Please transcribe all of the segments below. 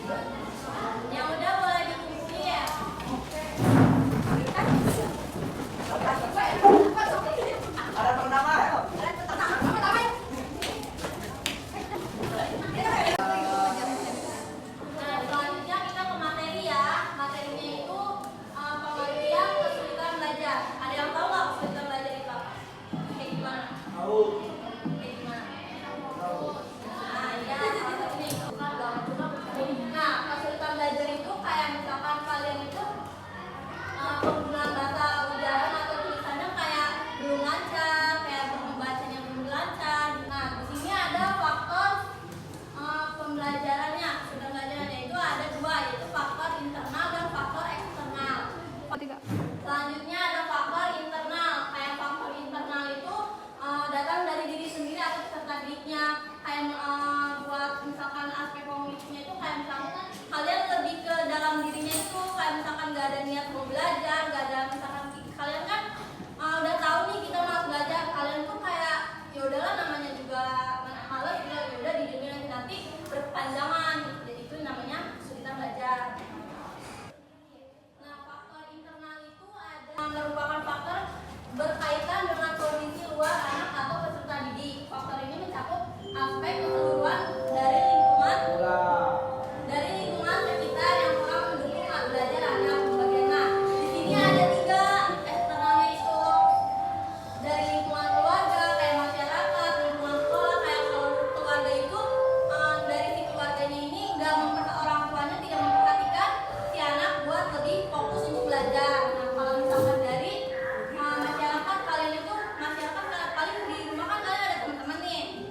Yang udah boleh dikunci ya. Ada pertama. Nah, selanjutnya kita ke materi ya. Materinya itu pengertian kesulitan belajar. Ada yang tahu nggak kesulitan belajar itu apa? Kayak gimana? Tahu. Kayak gimana? Tahu. Nah, ya, salah satunya itu. Nah, kesulitan belajar itu kayak misalkan kalian itu penggunaan bahasa ujaran atau tulisannya kayak belum lancar, kayak membacanya belum lancar. Nah, di sini ada faktor pembelajarannya, kesulitan belajarannya itu ada dua, yaitu faktor internal dan faktor eksternal. Selanjutnya ada faktor internal. Kayak faktor internal itu datang dari diri sendiri atau peserta didiknya. Kayak buat misalkan aspek kognitifnya itu kayak misalkan kalian lebih ke dalam dirinya itu, kayak misalkan gak ada niat mau belajar, gak ada misalkan kalian kan udah tahu nih kita mau belajar, kalian tuh kayak ya udahlah namanya juga malas gitu, ya udah dijamin nanti berkepanjangan. Jadi itu namanya kesulitan belajar. Nah, faktor internal itu ada merupakan faktor berkaitan dengan kondisi luar anak atau peserta didik. Faktor ini mencakup aspek keseluruhan dari lingkungan sekitar yang kurang mendukung belajar anak. Bagaimana? Di sini ada tiga eksternalnya itu dari lingkungan keluarga, kayak masyarakat, lingkungan sekolah. Kayak kalau keluarga itu dari si keluarganya ini orang tuanya tidak memperhatikan si anak buat lebih fokus untuk belajar. Nah, kalau misalkan dari masyarakat, kalian itu masyarakat paling di rumah kan kalian ada teman-teman nih.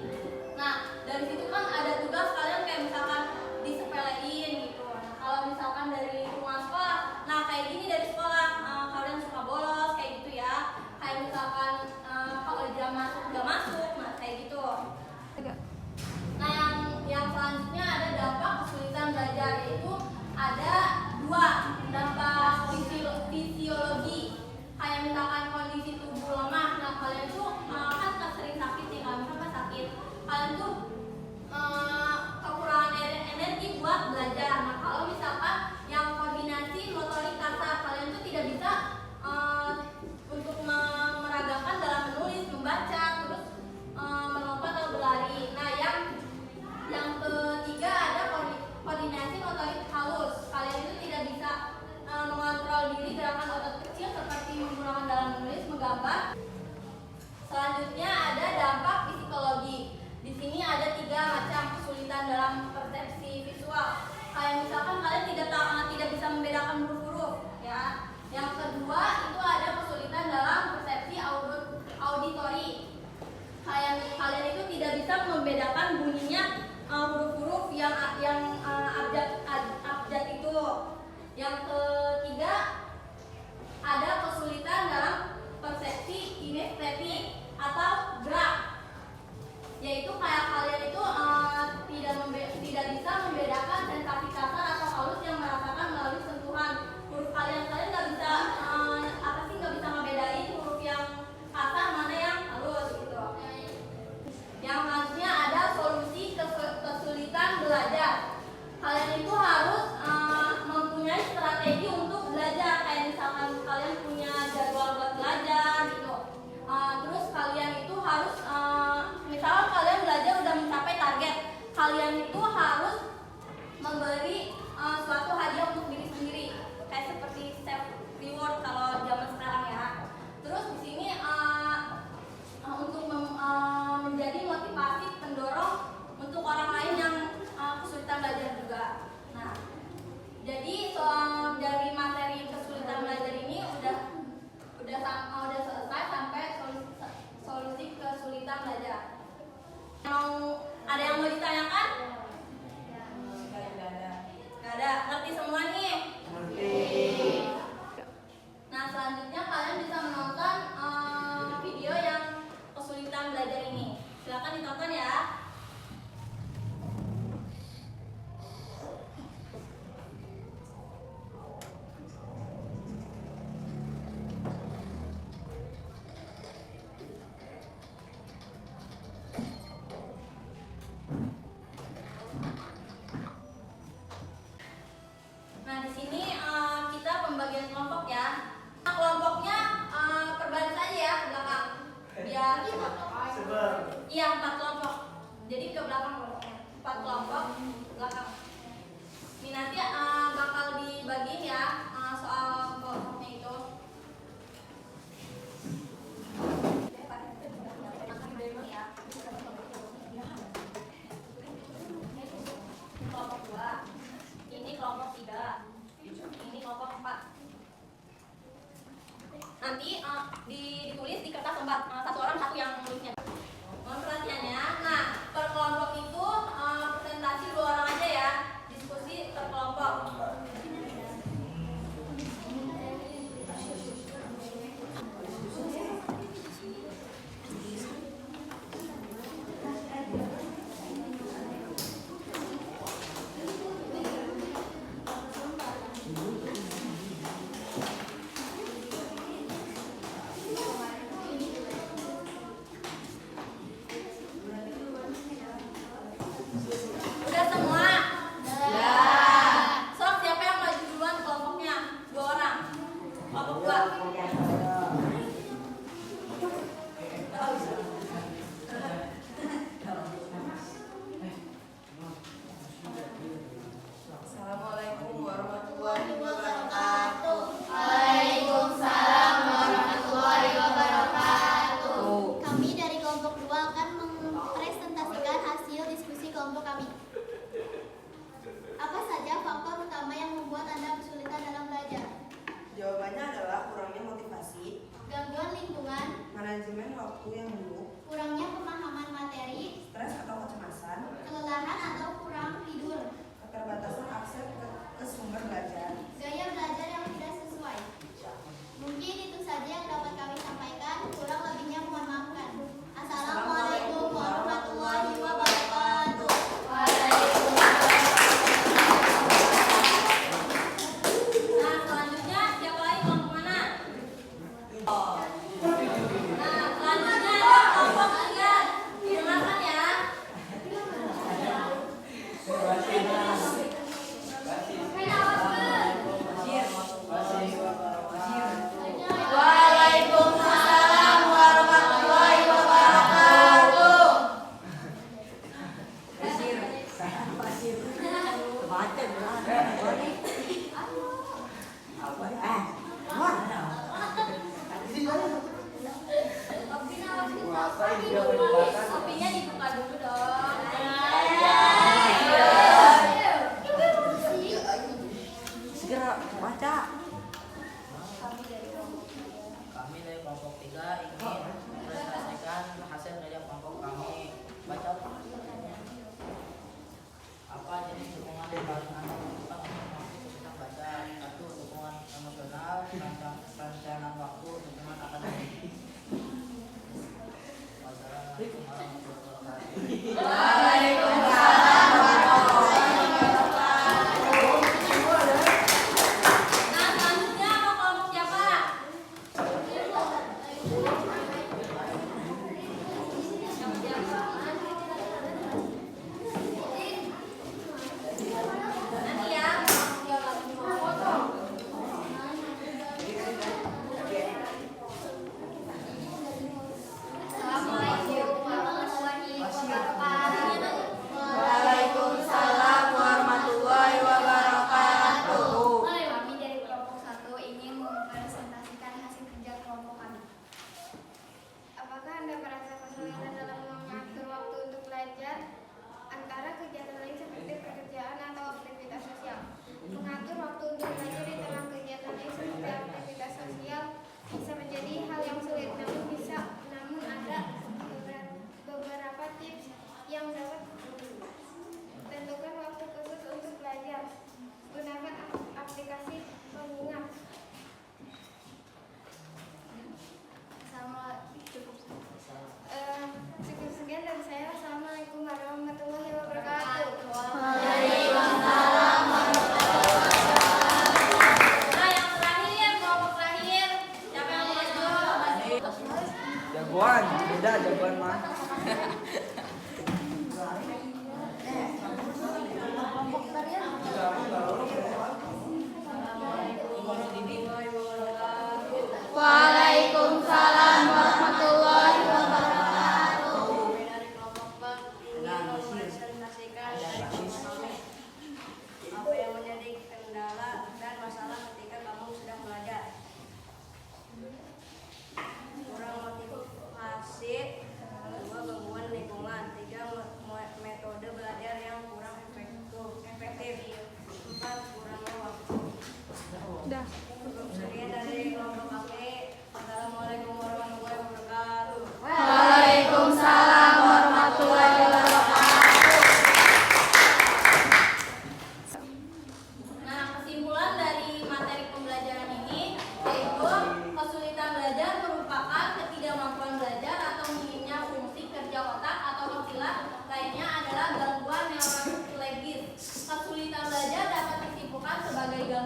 Nah, dari situ kan ada tugas kalian kayak misalkan disepelein gitu. Nah, kalau misalkan dari lingkungan sekolah, nah kayak gini dari sekolah kalian suka bolos kayak gitu ya. Kayak misalkan kalau jam masuk nggak masuk, nah kayak gitu. Nah, yang selanjutnya ada dampak kesulitan belajar, yaitu ada dua dampak fisiologi. Kayak misalkan kondisi tubuh lemah. Nah, kalian tuh kan sering sakit nih, kalau misalkan sakit, kalian tuh kekurangan energi buat belajar. Nah, kalau misalkan yang koordinasi motorik kasar, kalian tuh tidak bisa untuk meragakan dalam menulis, membaca, terus melompat atau berlari. Nah, yang ketiga ada koordinasi motorik halus. Kalian itu tidak bisa mengontrol diri gerakan otot kecil seperti menggunakan dalam menulis, menggambar. Selanjutnya ada dampak psikologi. Di sini ada tiga macam kesulitan dalam persepsi visual. Kayak misalkan kalian tidak bisa membedakan huruf-huruf, ya. Yang kedua itu ada kesulitan dalam persepsi auditori. Kayak kalian itu tidak bisa membedakan bunyinya huruf-huruf yang abjad itu. Yang ketiga ada kesulitan dalam persepsi kinestetik atau gerak, yaitu kayak kalian itu tidak bisa membedakan sensasi kasar atau halus yang merasakan melalui sentuhan huruf kalian. Kalian nggak bisa nggak bisa ngebedain huruf yang kasar mana yang halus gitu. Yang selanjutnya ada solusi kesulitan belajar. Kalian itu harus mempunyai strategi untuk belajar. Kayak misalkan kalian punya jadwal buat belajar gitu. Terus kalian itu harus misalkan kalian belajar udah mencapai target, kalian itu harus memberi suatu hadiah untuk diri sendiri, kayak seperti self reward kalau zaman sekarang ya. Terus di sini untuk menjadi motivasi pendorong untuk orang lain yang kesulitan belajar juga. Nah, jadi dari materi kesulitan belajar ini udah selesai sampai solusi kesulitan belajar. Ada yang mau ditanyakan? Gak ada. Ngerti semua nih? Ngerti. Nah, selanjutnya kalian bisa menonton video yang kesulitan belajar ini. Silakan ditonton ya. Nah, di sini kita pembagian kelompok ya. Nah, kelompoknya perbaris aja ya ke belakang. Biar iya 4 kelompok. Jadi ke belakang kelompoknya. 4 kelompok belakang. Ini nanti bakal dibagi ya soal kelompoknya itu. Kelompok 2, ini kelompok 3, ini kelompok 4. Nanti ditulis di kertas lembar, satu orang satu yang nulisnya. Mohon perhatiannya. Nah, per kelompok itu presentasi 2 orang aja ya, diskusi per kelompok. Udah semua? So, siapa yang maju duluan kelompoknya? 2 orang. Kelompok 2. Assalamualaikum warahmatullahi wabarakatuh. Waalaikumsalam warahmatullahi wabarakatuh. Kami dari kelompok 2 akan mempresentasikan hasil diskusi kelompok kami. Apa saja faktor utama yang membuat Anda kesulitan dalam belajar? Jawabannya adalah kurangnya motivasi, Gangguan lingkungan, manajemen waktu yang buruk, kurangnya pemahaman materi, stres atau kecemasan, kelelahan atau kurang tidur, keterbatasan akses ke sumber belajar. gaya belajar yang tidak sesuai. Mungkin itu saja yang dapat kami sampaikan, kurang lebihnya mohon maafkan. Assalamualaikum warahmatullahi wabarakatuh. Nah, selanjutnya siapa lagi kelompok mana? Nah, selanjutnya ada kelompok 3. Didengarkan ya. Waalaikumsalam warahmatullahi wabarakatuh. Kopinya dibuka dulu dong. Segera baca. Kami dari kelompok 3 ingin mempresentasikan hasil kerja kelompok kami. Baca apa jenis dukungan yang paling Anda butuhkan untuk mampu kesulitan baca? 1. Dukungan emosional, perencanaan waktu, dukungan akademik. Wassalamualaikum warahmatullahi wabarakatuh. Waalaikumsalam warahmatullahi wabarakatuh. Nah,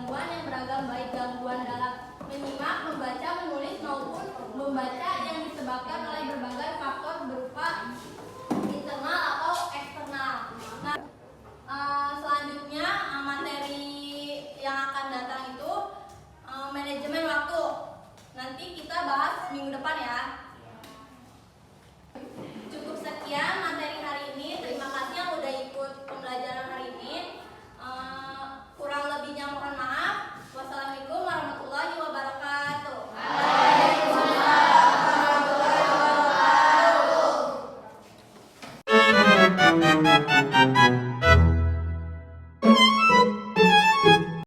gangguan yang beragam, baik gangguan dalam menyimak, membaca, menulis maupun membaca yang disebabkan oleh berbagai faktor berupa internal atau eksternal. Nah, selanjutnya materi yang akan datang itu manajemen waktu. Nanti kita bahas minggu depan ya.